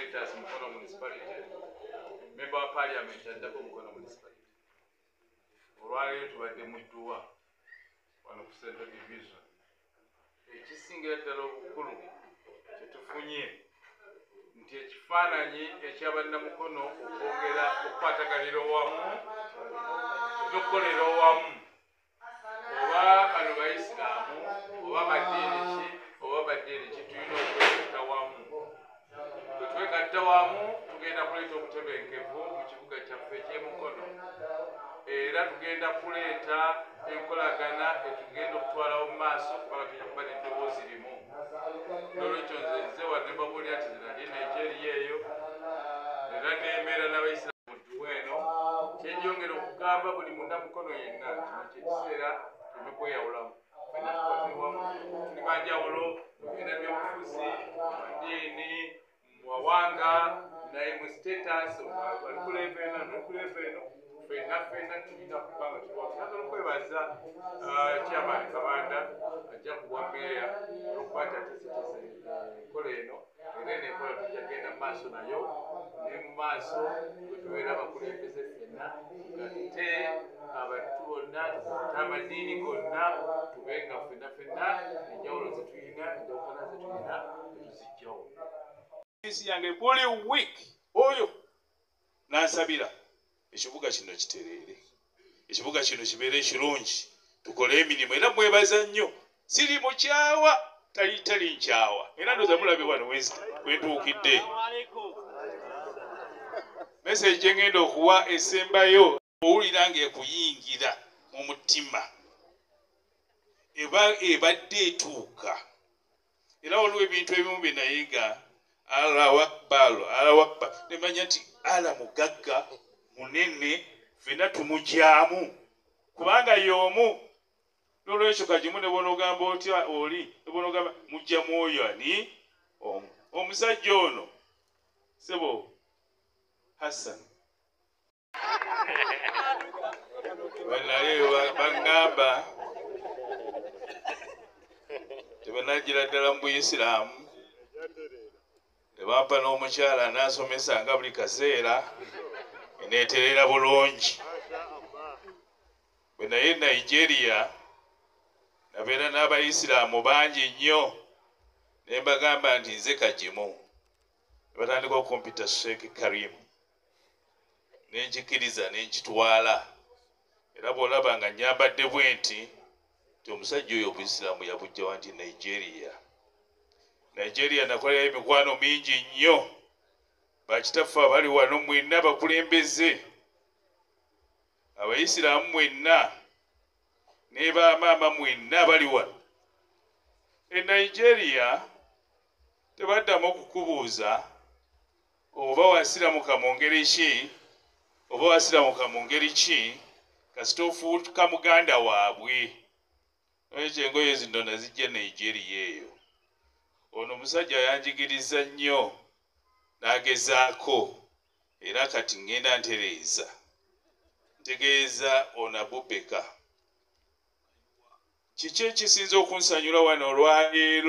status Mukono municipality. Member of Parliament addako Mukono municipality. Olwaleero tubadde mu Dduwa wano ku Central Division. Ekisingira ddala obukulu kye tufunye nti ekifaananyi ekyabannamukono okwongera okukwataganira owamu n'okukolera owamu oba bano Bayisiraamu oba baddiini ki oba baddiini ki tulina okwegatta wamu. Bwe twegatta wamu tugenda kuleeta obutebenkevu mu kibuga kyaffe eky'Emukono era tugenda kuleeta enkolagana etugenda okutwalawo mu maaso kubanga tujja kuba n'eddoboozi limu. N'olwekyo nze wadde mbabuulira nti nali Nigeria eyo era neembeera n'Abayisiraamu mu Dduwa eno. Kyenjongera okugamba buli munnamukono yenna kino kyekiseera tuleme kweyawulamu. Ffenna tukwatire wamu, tuli banjawulo mu bibiina by'obufuzi, mu maddiini, mu mawanga, naye mu status bali ku level eno nali ku level eno. Ffenna tulina kuba nga tuli wamu. Njagala okwebaza Chairman Kabanda ajja kuwa mmeeya olw'okuba tateeseteese enkola eno era eno enkola tujja kgenda mu maaso nayo ne mu maaso bwe tubeera abakulembeze ffenna tugatte abantu bonna tugatte amaddiini gonna tube nga ffenna enjawulo ze tulina enjawukana ze tulina tetuziggyawo. Yange buli week oyo nansabira ekibuga kino kitereere, ekibuga kino kibeere kirungi, tukole emirimu era mwebaza nnyo. Siri mukyawa tali nkyawa era ndoza mulabe wano wentuukidde. Message ngenda okuwa esembayo owulira ng'ekuyingira mu mutima ebadde etuuka era waliwo ebintu ebimu bye nayiga Allahu Akbar nemanya nti ala mugagga munene ffenna tumugyamu kubanga y'omu. N'olwekyo kagimu ne bonogamba otya oli ne bonogamba mugyamu oyo ani omu. Omusajja ono sebo Hassan banaye bangamba tebanagira ddala mu Buyisiraamu ne bampa n'omukyala n'asomesa nga buli kaseera eneeterera bulungi. Bwe naye Nigeria nabeera n'Abayisiraamu bangi nnyo ne mbagamba nti nze kagimu ne batandika okumpita Sheikh Karim ne njikiriza ne nkitwala era bw'olaba nga nnyambadde bwe nti omusajja oyo Obuyisiraamu yabuggyawa nti Nigeria nakolerayo emikwano mingi nnyo. Bakitaffe abali wano mwenna bakulembeze Abayisiraamu mwenna ne bamaama mwenna bali wano Nigeria tebaddamu okukubuuza oba wasiramuka mu ngeri ki oba wasiramuka mu ngeri ki kasita ofuuka muganda waabwe. Ekyo engoye zino nazijja Nigeria eyo. Ono omusajja yanjigiriza nnyo n'agezaako era kati ngenda ntereeza ntegeeza ono Abubeka. Kiki ekisinza okunsanyula wano olwaleero?